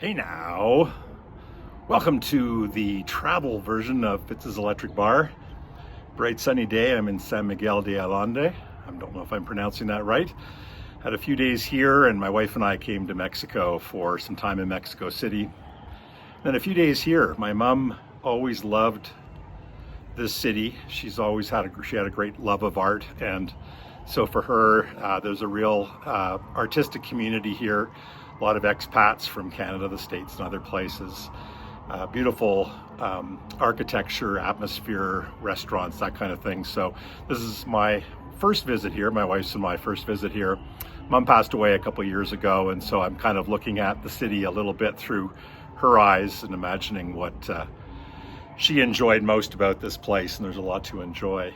Hey now, welcome to the travel version of Fitz's Electric Bar. Bright sunny day, I'm in San Miguel de Allende. I don't know if I'm pronouncing that right. Had a few days here and my wife and I came to Mexico for some time in Mexico City. Then a few days here. My mom always loved this city. She had a great love of art, and so for her, there's a real artistic community here. A lot of expats from Canada, the States, and other places. Beautiful architecture, atmosphere, restaurants, that kind of thing. So this is my first visit here. My wife's and my first visit here. Mom passed away a couple years ago, and so I'm kind of looking at the city a little bit through her eyes and imagining what she enjoyed most about this place, and there's a lot to enjoy.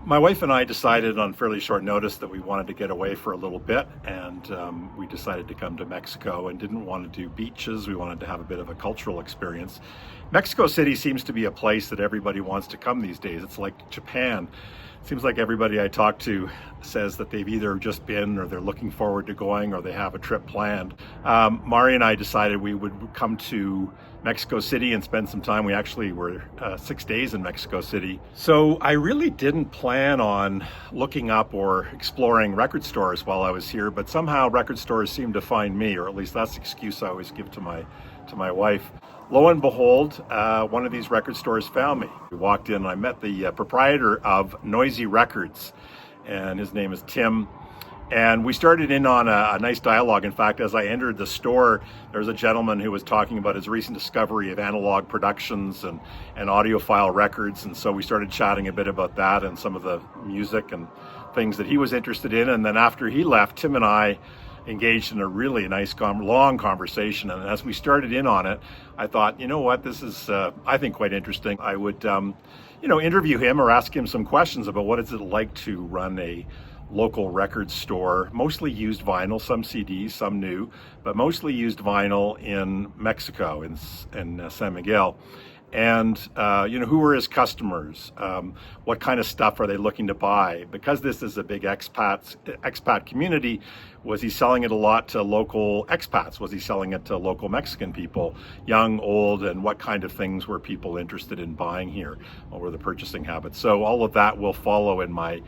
My wife and I decided on fairly short notice that we wanted to get away for a little bit, and we decided to come to Mexico and didn't want to do beaches. We wanted to have a bit of a cultural experience. Mexico City seems to be a place that everybody wants to come these days. It's like Japan. It seems like everybody I talk to says that they've either just been or they're looking forward to going or they have a trip planned. Mari and I decided we would come to Mexico City and spend some time. We actually were 6 days in Mexico City. So I really didn't plan on looking up or exploring record stores while I was here, but somehow record stores seemed to find me, or at least that's the excuse I always give to my wife. Lo and behold, one of these record stores found me. We walked in and I met the proprietor of Noisy Records, and his name is Tim. And we started in on a nice dialogue. In fact, as I entered the store, there was a gentleman who was talking about his recent discovery of analog productions and audiophile records. And so we started chatting a bit about that and some of the music and things that he was interested in. And then after he left, Tim and I engaged in a really nice, long conversation. And as we started in on it, I thought, you know what, this is, I think, quite interesting. I would, interview him or ask him some questions about what is it like to run a local record store, mostly used vinyl, some CDs, some new, but mostly used vinyl in Mexico, in San Miguel. And, who are his customers? What kind of stuff are they looking to buy? Because this is a big expat community, was he selling it a lot to local expats? Was he selling it to local Mexican people, young, old, and what kind of things were people interested in buying here? What were the purchasing habits? So all of that will follow in my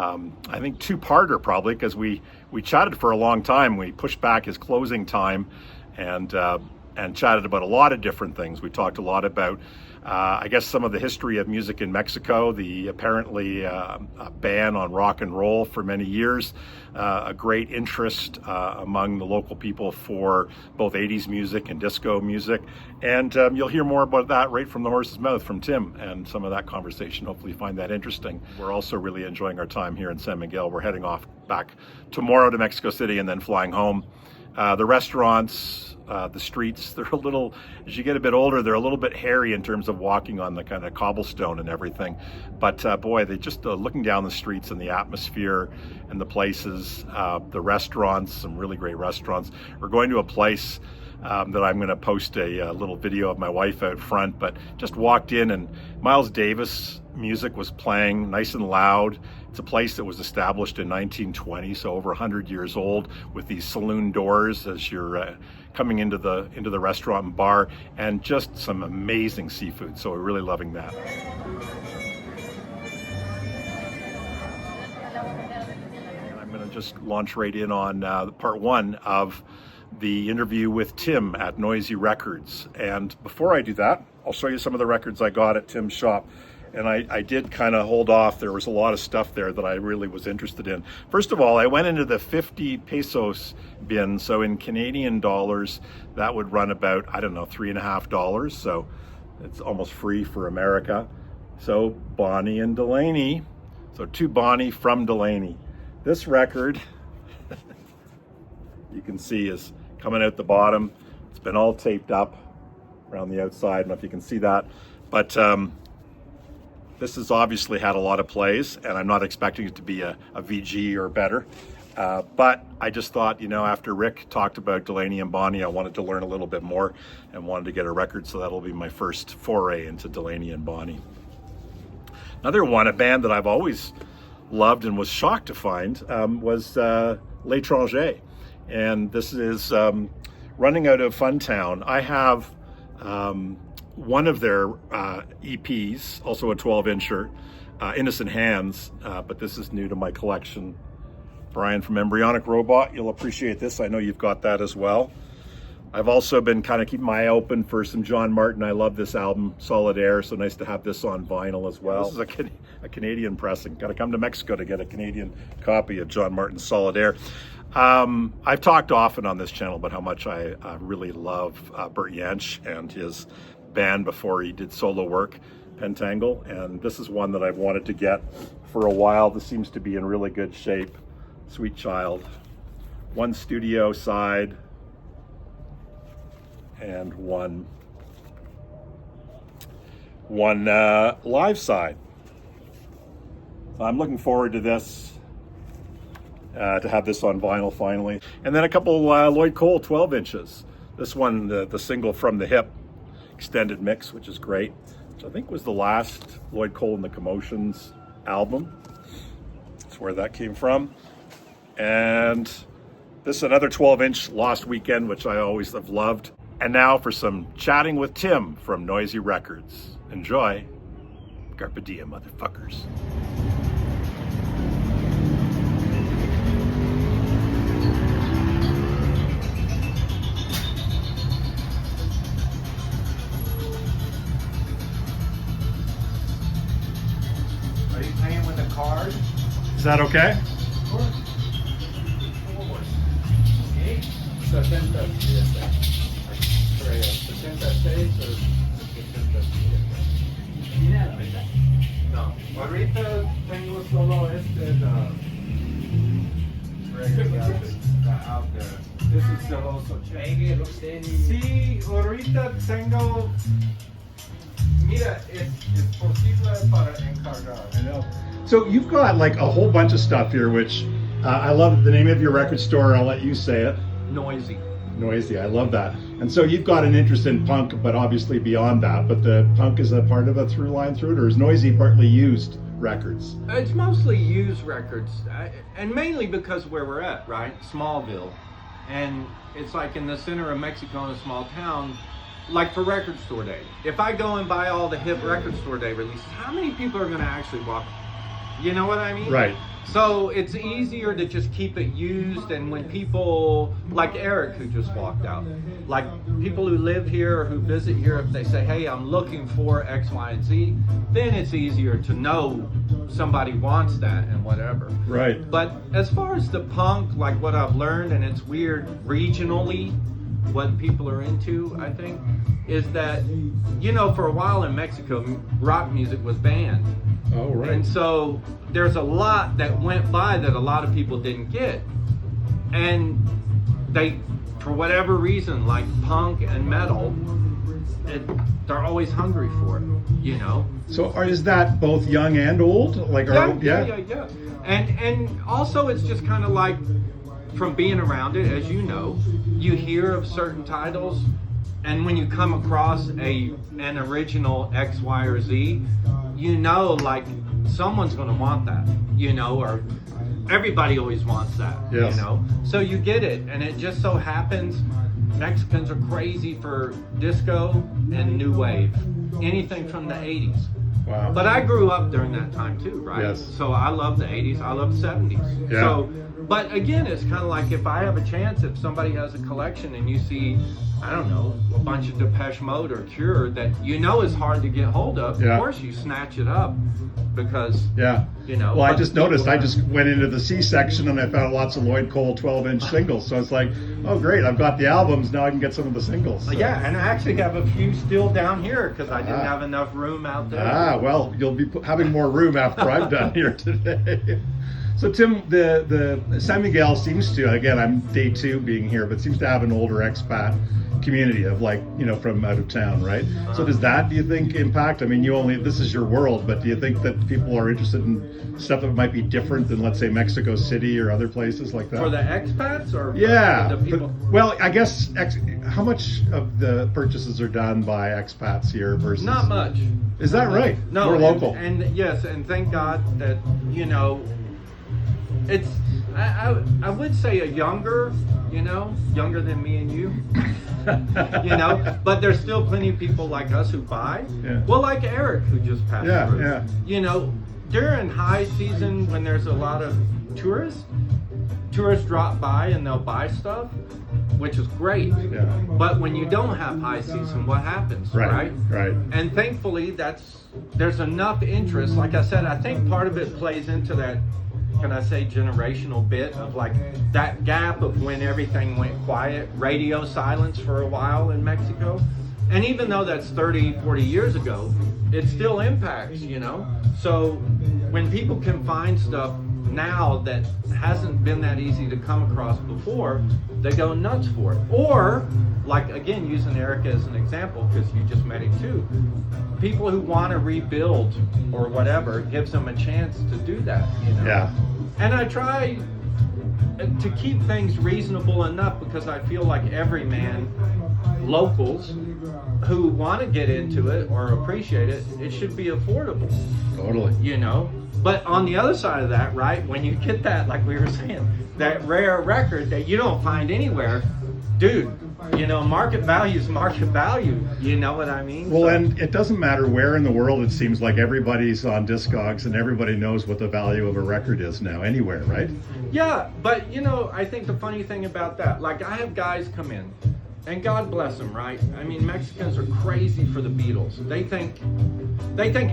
I think two-parter probably, because we chatted for a long time. We pushed back his closing time and chatted about a lot of different things. We talked a lot about, I guess, some of the history of music in Mexico, the apparently a ban on rock and roll for many years, a great interest among the local people for both 80s music and disco music. And you'll hear more about that right from the horse's mouth from Tim and some of that conversation. Hopefully you find that interesting. We're also really enjoying our time here in San Miguel. We're heading off back tomorrow to Mexico City and then flying home. The restaurants, the streets, they're a little, as you get a bit older, they're a little bit hairy in terms of walking on the kind of cobblestone and everything. But boy, they just looking down the streets and the atmosphere and the places, the restaurants, some really great restaurants. We're going to a place that I'm going to post a little video of my wife out front, but just walked in and Miles Davis music was playing nice and loud. It's a place that was established in 1920, so over 100 years old, with these saloon doors as you're coming into the restaurant and bar, and just some amazing seafood. So we're really loving that. And I'm going to just launch right in on part one of the interview with Tim at Noisy Records. And before I do that, I'll show you some of the records I got at Tim's shop. And I did kind of hold off. There was a lot of stuff there that I really was interested in. First of all, I went into the 50 pesos bin. So in Canadian dollars, that would run about, I don't know, $3.50. So it's almost free for America. So Bonnie and Delaney. So to Bonnie from Delaney. This record, you can see, is coming out the bottom. It's been all taped up around the outside. I don't know if you can see that. But this has obviously had a lot of plays, and I'm not expecting it to be a VG or better. But I just thought, after Rick talked about Delaney and Bonnie, I wanted to learn a little bit more and wanted to get a record, so that'll be my first foray into Delaney and Bonnie. Another one, a band that I've always loved and was shocked to find, was L'Étranger. And this is running out of Funtown. I have one of their EPs, also a 12-incher, Innocent Hands, but this is new to my collection. Brian from Embryonic Robot, you'll appreciate this. I know you've got that as well. I've also been kind of keeping my eye open for some John Martin. I love this album, Solid Air, so nice to have this on vinyl as well. This is a Canadian pressing. Got to come to Mexico to get a Canadian copy of John Martin's Solid Air. I've talked often on this channel about how much I really love Bert Jansch and his band before he did solo work, Pentangle, and this is one that I've wanted to get for a while. This seems to be in really good shape. Sweet Child. One studio side and one live side. So I'm looking forward to this, to have this on vinyl finally. And then a couple Lloyd Cole 12 inches. This one, the single From the Hip extended mix, which is great, which I think was the last Lloyd Cole and the Commotions album. That's where that came from. And this is another 12-inch Lost Weekend, which I always have loved. And now for some chatting with Tim from Noisy Records. Enjoy. Carpe diem, motherfuckers. Are you paying with a card? Is that okay? Of course. 76 o 77. No, ahorita tengo solo out there. This is the also change. Sí, ahorita tengo. Mira, es posible para encargar. I know. So you've got like a whole bunch of stuff here, which I love the name of your record store. I'll let you say it. Noisy. Noisy, I love that. And so you've got an interest in punk, but obviously beyond that. But the punk is a part of a through line through it, or is Noisy partly used records? It's mostly used records, and mainly because where we're at, right? Smallville. And it's like in the center of Mexico in a small town, like for record store day. If I go and buy all the hip record store day releases, how many people are going to actually walk? You know what I mean? Right. So it's easier to just keep it used, and when people, like Eric who just walked out, like people who live here or who visit here, if they say, hey, I'm looking for X, Y, and Z, then it's easier to know somebody wants that and whatever. Right. But as far as the punk, like what I've learned, and it's weird regionally, what people are into, I think, is that, you know, for a while in Mexico, rock music was banned. Oh, right. And so there's a lot that went by that a lot of people didn't get. And they, for whatever reason, like punk and metal, they're always hungry for it, you know? So is that both young and old? Like, Yeah. And also it's just kind of like, from being around it, as you know, you hear of certain titles, and when you come across an original X, Y, or Z, you know, like someone's going to want that, you know, or everybody always wants that, yes. You know. So you get it, and it just so happens Mexicans are crazy for disco and new wave, anything from the 80s. Wow. But I grew up during that time too, right? Yes. So I love the 80s, I love the 70s. Yeah. So, but again, it's kind of like if I have a chance, if somebody has a collection and you see, I don't know, a bunch of Depeche Mode or Cure that you know is hard to get hold of, yeah. Of course you snatch it up because, yeah. You know. Well, I just noticed, I just went into the C section and I found lots of Lloyd Cole 12-inch singles. So it's like, oh great, I've got the albums, now I can get some of the singles. So. Yeah, and I actually have a few still down here because I didn't have enough room out there. Well, you'll be having more room after I'm done here today. So Tim, the San Miguel seems to, again, I'm day 2 being here, but seems to have an older expat community of, like, you know, from out of town, right? So does that, do you think, impact? I mean, this is your world, but do you think that people are interested in stuff that might be different than, let's say, Mexico City or other places like that? For the expats or yeah, for the people? Well, I guess, how much of the purchases are done by expats here versus? Not much. Is that right? No, we're local. And yes, and thank God that, you know, I would say a younger, younger than me and you, but there's still plenty of people like us who buy. Yeah. Well, like Eric who just passed through. Yeah. During high season when there's a lot of tourists drop by and they'll buy stuff, which is great. Yeah. But when you don't have high season, what happens, right? Right. And thankfully, there's enough interest. Like I said, I think part of it plays into that, can I say, generational bit of like that gap of when everything went quiet, radio silence for a while in Mexico. And even though that's 30, 40 years ago, it still impacts, So when people can find stuff now that hasn't been that easy to come across before, they go nuts for it. Or, like, again, using Eric as an example, because you just met him too, people who want to rebuild or whatever, gives them a chance to do that, Yeah. And I try to keep things reasonable enough, because I feel like every man, locals who want to get into it or appreciate it, it should be affordable. Totally. But on the other side of that, right, when you get that, like we were saying, that rare record that you don't find anywhere, dude, market value is market value. You know what I mean? Well, and it doesn't matter where in the world, it seems like everybody's on Discogs and everybody knows what the value of a record is now, anywhere, right? Yeah, but I think the funny thing about that, like I have guys come in, and God bless them, right? I mean, Mexicans are crazy for the Beatles. They think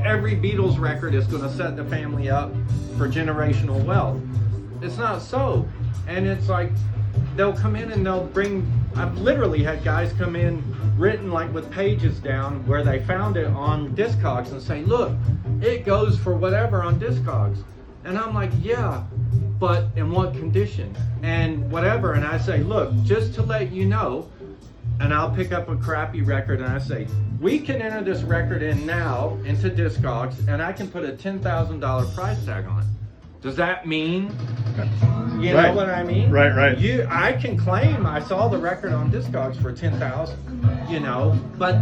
every Beatles record is going to set the family up for generational wealth. It's not so. And it's like, they'll come in and they'll bring, I've literally had guys come in written like with pages down where they found it on Discogs and say, look, it goes for whatever on Discogs. And I'm like, yeah, but in what condition? And whatever. And I say, look, just to let you know, and I'll pick up a crappy record and I say, we can enter this record in now into Discogs and I can put a $10,000 price tag on it. Does that mean, you know what I mean? Right. I can claim I saw the record on Discogs for $10,000, but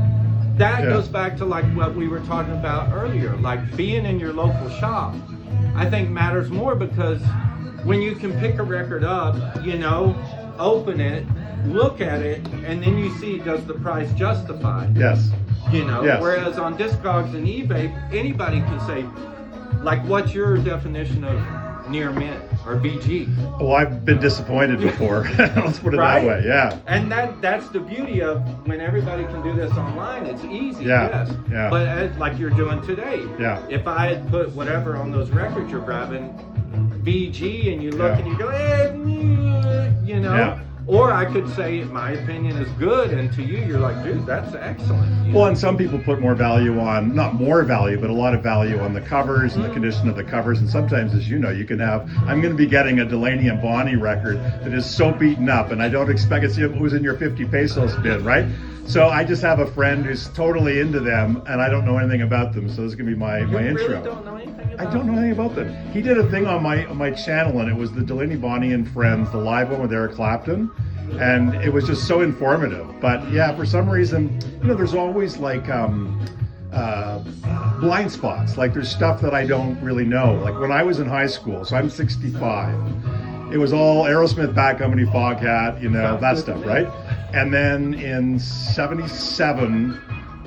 that goes back to like what we were talking about earlier, like being in your local shop, I think matters more, because when you can pick a record up, open it, look at it, and then you see, does the price justify? Yes. Yes. Whereas on Discogs and eBay, anybody can say, like, what's your definition of near mint or BG? Oh, I've been disappointed before. Let's put it that way. Yeah. And that's the beauty of when everybody can do this online. It's easy, yes. Yeah. But like you're doing today. Yeah. If I had put whatever on those records you're grabbing, BG, and you look and you go, Yeah. Or I could say, my opinion is good, and to you, you're like, dude, that's excellent. Well, and some people put more value on, not more value, but a lot of value on the covers and the condition of the covers. And sometimes, as you know, you can have, I'm going to be getting a Delaney and Bonnie record that is so beaten up, and I don't expect it was in your 50 pesos bin, right? So I just have a friend who's totally into them, and I don't know anything about them. So this is going to be my intro. You really don't know anything about them? I don't know anything about them. He did a thing on my channel, and it was the Delaney, Bonnie and Friends, the live one with Eric Clapton. And it was just so informative. But yeah, for some reason, there's always like blind spots. Like there's stuff that I don't really know. Like when I was in high school, so I'm 65, it was all Aerosmith, Bad Company, Foghat, that stuff, right? And then in 77,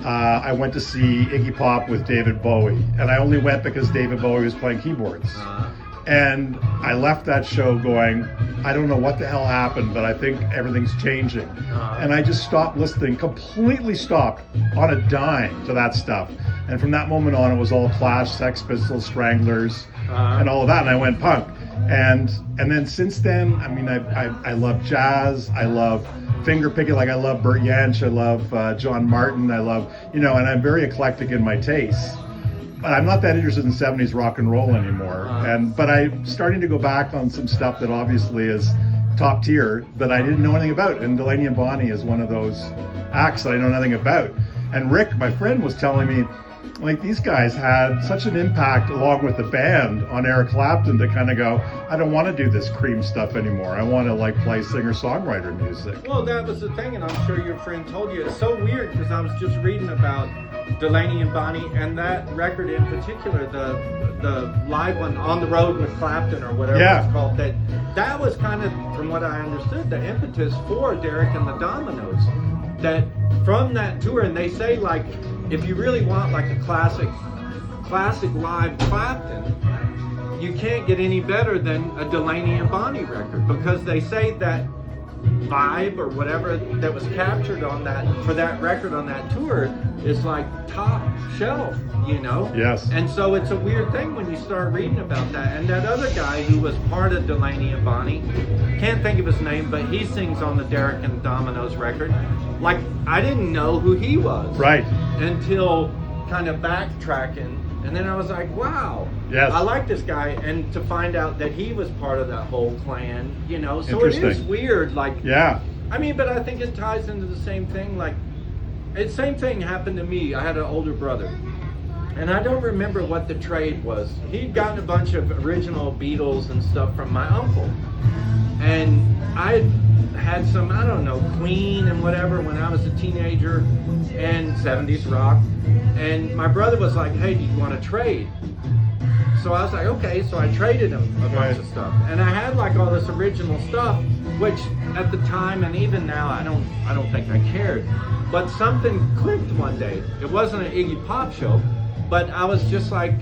I went to see Iggy Pop with David Bowie. And I only went because David Bowie was playing keyboards. And I left that show going, I don't know what the hell happened, but I think everything's changing. And I just stopped listening, completely stopped on a dime to that stuff. And from that moment on, it was all Clash, Sex Pistols, Stranglers, and all of that. And I went punk. And then since then, I mean, I love jazz. I love finger picking. Like I love Bert Jansch. I love John Martin. I love, and I'm very eclectic in my tastes. But I'm not that interested in 70s rock and roll anymore. But I'm starting to go back on some stuff that obviously is top tier that I didn't know anything about. And Delaney and Bonnie is one of those acts that I know nothing about. And Rick, my friend, was telling me, like, these guys had such an impact along with the band on Eric Clapton to kind of go, I don't want to do this Cream stuff anymore. I want to like play singer-songwriter music. Well, that was the thing, and I'm sure your friend told you. It's so weird because I was just reading about Delaney and Bonnie and that record in particular, the live one, On the Road with Clapton or whatever it's called, that that was kind of, from what I understood, the impetus for Derek and the Dominoes. That from that tour, and they say, like, if you really want like a classic live Clapton, you can't get any better than a Delaney and Bonnie record, because they say that vibe or whatever that was captured on that, for that record on that tour, is like top shelf, you know? Yes. And so it's a weird thing when you start reading about that. And that other guy who was part of Delaney and Bonnie, can't think of his name, but he sings on the Derek and the Dominoes record. Like, I didn't know who he was. Right. Until kind of backtracking. And then I was like, wow, yes, I like this guy. And to find out that he was part of that whole clan, you know, so it is weird. Like, yeah. I mean, but I think it ties into the same thing. Like, the same thing happened to me. I had an older brother, and I don't remember what the trade was. He'd gotten a bunch of original Beatles and stuff from my uncle. And I had some, I don't know, Queen and whatever when I was a teenager, and 70s rock. And my brother was like, hey, do you want to trade? So I was like, okay. So I traded him a bunch of stuff. And I had like all this original stuff, which at the time and even now, I don't think I cared. But something clicked one day. It wasn't an Iggy Pop show, but I was just like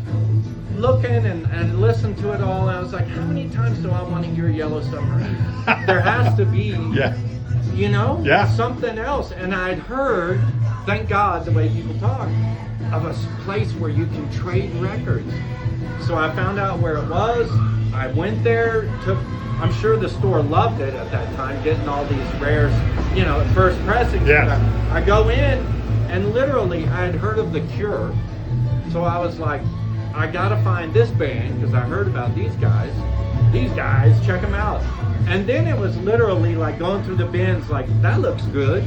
looking and listened to it all. And I was like, how many times do I want to hear Yellow Submarine? There has to be, you know, something else. And I'd heard, thank God, the way people talk, of a place where you can trade records. So I found out where it was. I went there, I'm sure the store loved it at that time, getting all these rares, you know, first pressings. I go in, and literally I had heard of The Cure. So I was like, I gotta find this band, because I heard about these guys, check them out. And then it was literally like going through the bins, like, that looks good,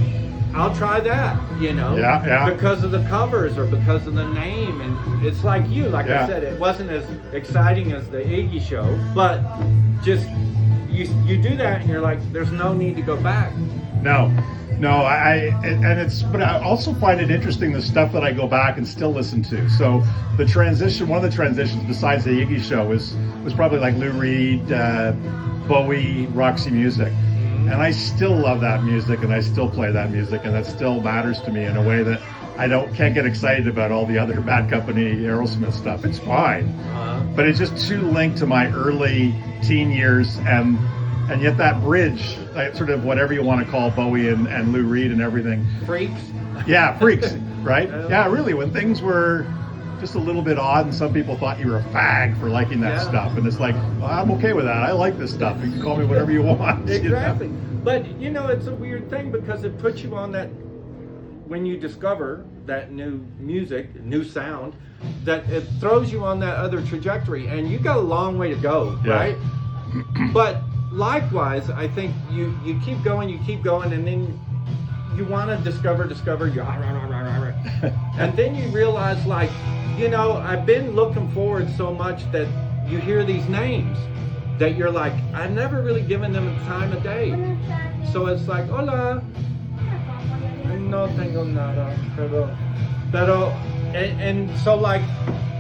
I'll try that, you know, because of the covers or because of the name. And it's like you, like I said, it wasn't as exciting as the Iggy show, but just you do that and you're like, there's no need to go back. No, but I also find it interesting, the stuff that I go back and still listen to. So the transition, one of the transitions besides the Iggy show was probably like Lou Reed, Bowie, Roxy Music. And I still love that music, and I still play that music, and that still matters to me in a way that I can't get excited about all the other Bad Company, Aerosmith stuff. It's fine, but it's just too linked to my early teen years, and yet that bridge, like, sort of whatever you want to call Bowie and Lou Reed and everything. Freaks. Yeah, freaks, right? Yeah, really, when things were just a little bit odd, and some people thought you were a fag for liking that stuff, and it's like, well, I'm okay with that. I like this stuff. You can call me whatever you want. Exactly. You know? But you know, it's a weird thing, because it puts you on that, when you discover that new music, new sound, that it throws you on that other trajectory, and you got a long way to go, right? But likewise, I think you keep going, and then you want to discover, and then you realize, like, you know, I've been looking forward so much that you hear these names that you're like, I've never really given them a time of day. So it's like, hola, no tengo nada, pero, and so like,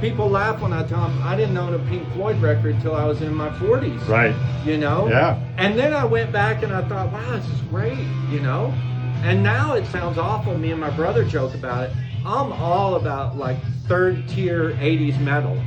people laugh when I tell them I didn't own a Pink Floyd record till I was in my 40s. Right. You know? Yeah. And then I went back and I thought, wow, this is great, you know? And now it sounds awful. Me and my brother joke about it. I'm all about like third tier 80s metal,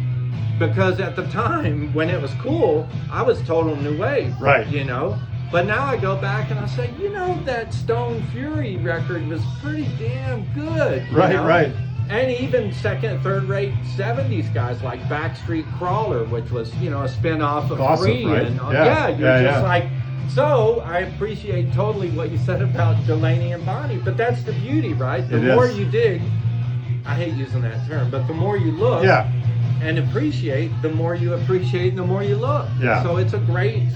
because at the time when it was cool, I was total new wave. Right. You know? But now I go back and I say, you know, that Stone Fury record was pretty damn good. Right, know? right. And even second, third rate 70s guys like Backstreet Crawler, which was, you know, a spin-off of Gossip, Free. right? And, You're just like, so I appreciate totally what you said about Delaney and Bonnie, but that's the beauty, right? The more you dig, I hate using that term, but the more you look and appreciate, the more you appreciate and the more you look. Yeah. So it's a great,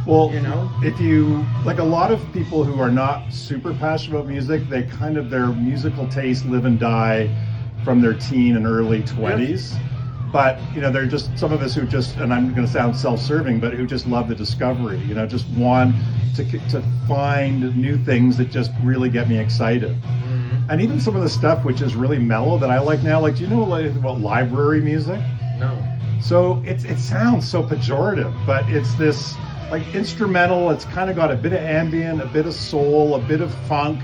well, you know. If you, like a lot of people who are not super passionate about music, they kind of, their musical tastes live and die from their teen and early 20s. But, you know, they're just some of us who just, and I'm going to sound self-serving, but who just love the discovery, you know, just want to find new things that just really get me excited. Mm-hmm. And even some of the stuff which is really mellow that I like now, like, do you know about library music? No. So it sounds so pejorative, but it's this, like instrumental. It's kind of got a bit of ambient, a bit of soul, a bit of funk.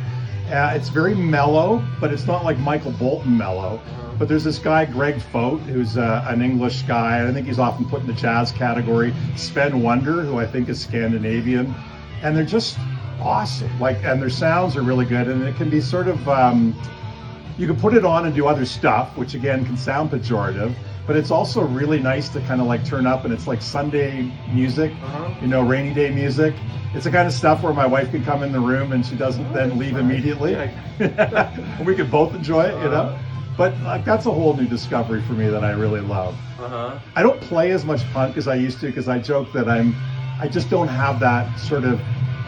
It's very mellow, but it's not like Michael Bolton mellow. But there's this guy, Greg Fote, who's an English guy, and I think he's often put in the jazz category. Sven Wonder, who I think is Scandinavian, and they're just awesome. Like, and their sounds are really good, and it can be sort of, you can put it on and do other stuff, which again can sound pejorative, but it's also really nice to kind of like turn up, and it's like Sunday music, you know, rainy day music. It's the kind of stuff where my wife can come in the room and she doesn't then leave immediately. And we can both enjoy it, you know. But like, that's a whole new discovery for me that I really love. I don't play as much punk as I used to, because I joke that I just don't have that sort of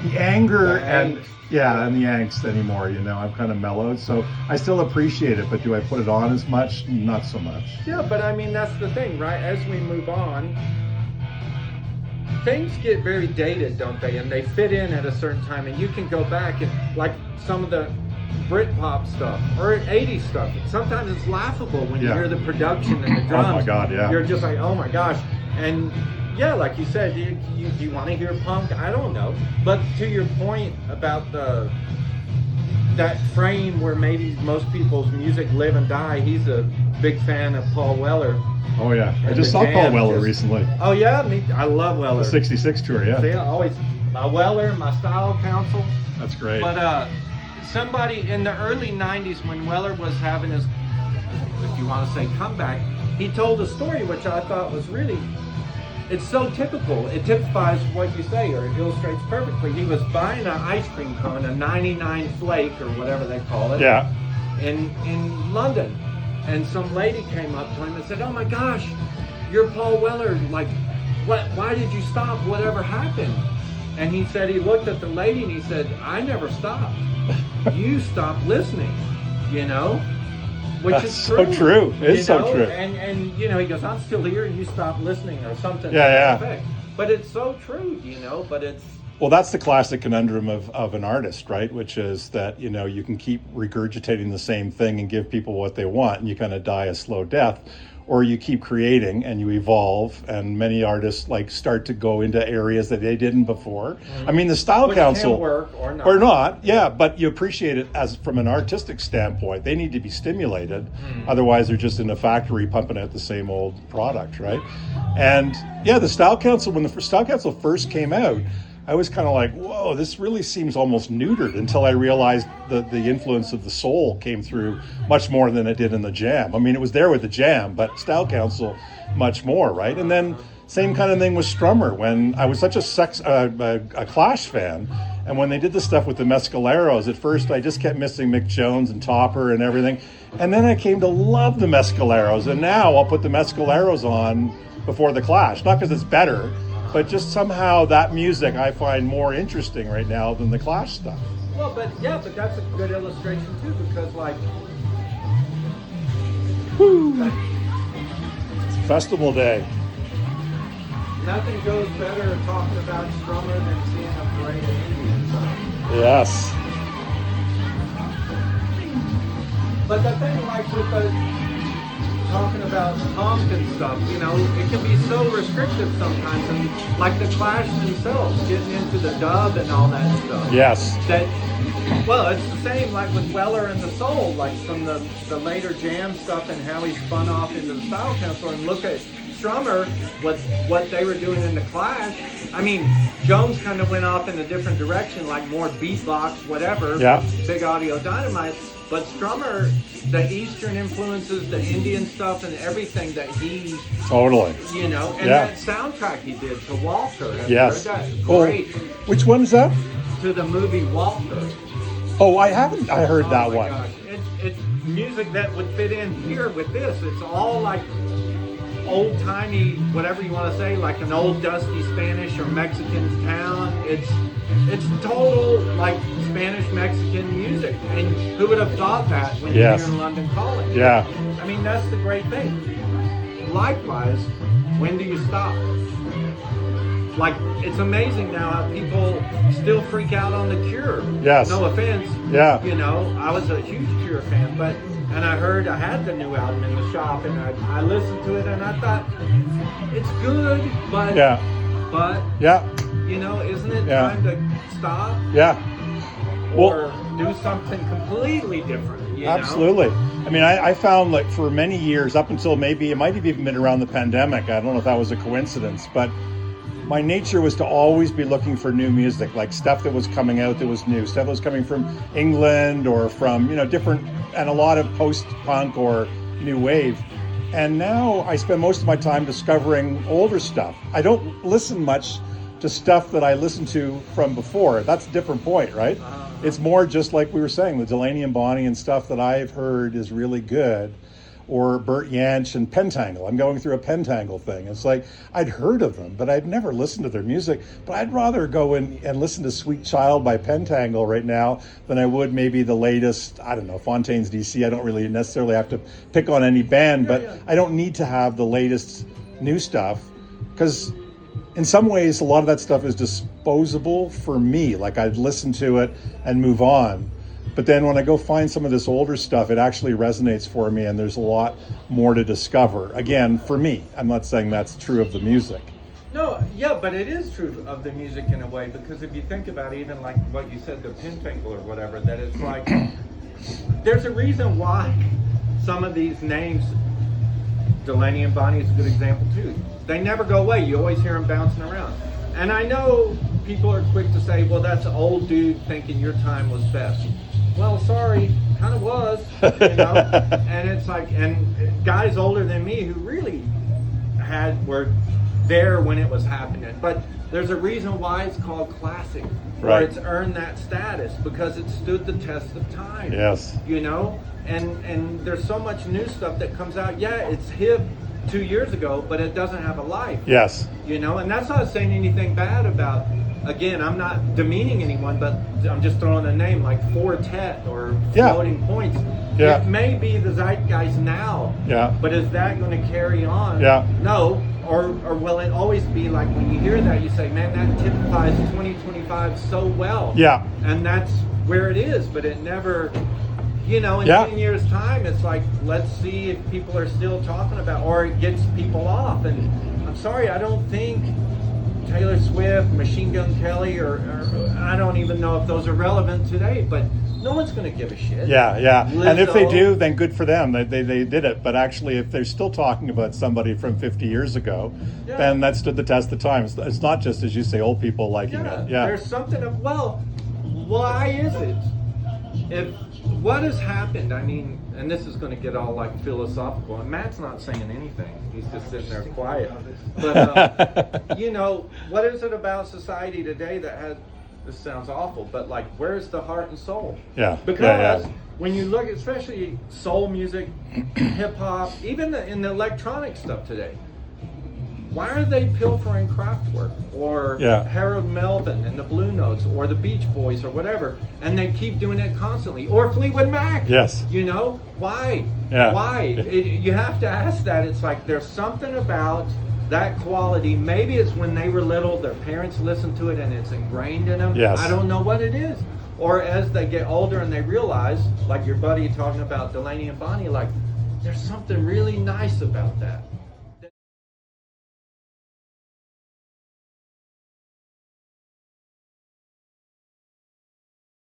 the anger and the angst anymore. You know, I'm kind of mellowed, so I still appreciate it. But do I put it on as much? Not so much. Yeah, but I mean that's the thing, right? As we move on, things get very dated, don't they? And they fit in at a certain time, and you can go back and like some of the Britpop stuff or 80s stuff. Sometimes it's laughable when you hear the production and the drums. Oh my God, yeah. You're just like, oh my gosh. And yeah, like you said, do you want to hear punk? I don't know. But to your point about that frame where maybe most people's music live and die, he's a big fan of Paul Weller. Oh yeah, I just saw Paul Weller recently. Oh yeah, I love Weller. The 66 tour, yeah. See, I always, my Weller, my style council. That's great. But somebody in the early 90s when Weller was having his, if you want to say comeback, he told a story which I thought was really, it's so typical. It typifies what you say, or it illustrates perfectly. He was buying an ice cream cone, a 99 flake or whatever they call it, in London. And some lady came up to him and said, oh my gosh, you're Paul Weller. Like, why did you stop? Whatever happened? And he said, he looked at the lady and he said, I never stopped. You stopped listening, you know? Which That's is true. so true. It's so true. And you know, he goes, I'm still here and you stopped listening or something. Yeah. But it's so true, you know, but it's... Well, that's the classic conundrum of an artist, right? Which is that, you know, you can keep regurgitating the same thing and give people what they want and you kind of die a slow death. Or you keep creating and you evolve, and many artists like start to go into areas that they didn't before. I mean, the Style Council can work or not. Yeah, but you appreciate it as from an artistic standpoint. They need to be stimulated, otherwise they're just in a factory pumping out the same old product, right? And yeah, the Style Council, when the Style Council first came out, I was kind of like, whoa, this really seems almost neutered, until I realized that the influence of the soul came through much more than it did in the Jam. I mean, it was there with the Jam, but Style Council much more, right? And then same kind of thing with Strummer. When I was such a Clash fan, and when they did the stuff with the Mescaleros, at first I just kept missing Mick Jones and Topper and everything. And then I came to love the Mescaleros, and now I'll put the Mescaleros on before the Clash. Not because it's better, but just somehow that music I find more interesting right now than the Clash stuff. Well, but that's a good illustration too, because like, It's festival day. nothing goes better talking about Strummer than seeing a parade of Indians. Yes. But the thing, like with the talking about punk and stuff, you know, it can be so restrictive sometimes, and like the Clash themselves getting into the dub and all that stuff. Yes. That, well, it's the same like with Weller and the Soul, like from the later Jam stuff and how he spun off into the Style Council, and look at Strummer, what they were doing in the Clash. I mean, Jones kind of went off in a different direction, like more beatbox, whatever. Yeah. Big Audio Dynamite. But Strummer, the Eastern influences, the Indian stuff, and everything that he, Totally. you know, and that soundtrack he did to Walter. Have you heard that? Great. Oh, which one is that? To the movie Walter. Oh, I haven't. I heard that one. Gosh. It's music that would fit in here with this. It's all like old-timey, whatever you want to say, like an old dusty Spanish or Mexican town. It's total like Spanish Mexican music, and who would have thought that when you're here in London Calling? Yeah. I mean, that's the great thing. Likewise, when do you stop? Like, it's amazing now how people still freak out on The Cure. Yes. No offense. Yeah. You know, I was a huge Cure fan, and I heard I had the new album in the shop, and I listened to it, and I thought, it's good, but... Yeah. But... Yeah. You know, isn't it Yeah. time to stop Yeah. or do something completely different? You Absolutely. I mean, I found like for many years, up until maybe it might have even been around the pandemic. I don't know if that was a coincidence, but my nature was to always be looking for new music, like stuff that was coming out that was new, stuff that was coming from England or from, different, and a lot of post-punk or new wave. And now I spend most of my time discovering older stuff. I don't listen much to stuff that I listened to from before. That's a different point, right? It's more just like we were saying, the Delaney and Bonnie and stuff that I've heard is really good. Or Bert Jansch and Pentangle. I'm going through a Pentangle thing. It's like, I'd heard of them, but I'd never listened to their music. But I'd rather go in and listen to Sweet Child by Pentangle right now than I would maybe the latest, I don't know, Fontaines DC. I don't really necessarily have to pick on any band, but I don't need to have the latest new stuff, because in some ways, a lot of that stuff is disposable for me. Like, I'd listen to it and move on. But then when I go find some of this older stuff, it actually resonates for me, and there's a lot more to discover. Again, for me, I'm not saying that's true of the music. No, yeah, but it is true of the music in a way, because if you think about it, even like what you said, the Pentangle or whatever, that it's like, there's a reason why some of these names, Delaney and Bonnie is a good example too, they never go away. You always hear them bouncing around. And I know people are quick to say, well, that's an old dude thinking your time was best. Well, sorry, kind of was, and it's like, and guys older than me who really were there when it was happening. But there's a reason why it's called classic, or it's earned that status, because it stood the test of time. Yes. And there's so much new stuff that comes out. Yeah, it's hip 2 years ago, but it doesn't have a life. Yes. And that's not saying anything bad about. Again, I'm not demeaning anyone, but I'm just throwing a name like Fortet or Floating Points. Yeah. It may be the zeitgeist now, but is that going to carry on? No. Or will it always be like, when you hear that, you say, man, that typifies 2025 so well. Yeah. And that's where it is, but it never, in 10 years' time, it's like, let's see if people are still talking about, or it gets people off. And I'm sorry, I don't think Taylor Swift, Machine Gun Kelly, or I don't even know if those are relevant today, but no one's going to give a shit. Yeah. Lizzo, and if they do, then good for them. They did it. But actually, if they're still talking about somebody from 50 years ago, then that stood the test of time. It's not just, as you say, old people liking it. Yeah. There's something of, well, why is it? What has happened? I mean, and this is going to get all like philosophical, and Matt's not saying anything. He's just sitting there quiet. But, what is it about society today that has, this sounds awful, but like, where's the heart and soul? Yeah. Because when you look, especially soul music, hip hop, even in the electronic stuff today, why are they pilfering Kraftwerk or Harold Melvin and the Blue Notes or the Beach Boys or whatever, and they keep doing it constantly, or Fleetwood Mac? Yes. Why? Yeah. Why? You have to ask that. It's like, there's something about that quality. Maybe it's when they were little, their parents listened to it and it's ingrained in them. Yes. I don't know what it is. Or as they get older and they realize, like your buddy talking about Delaney and Bonnie, like, there's something really nice about that.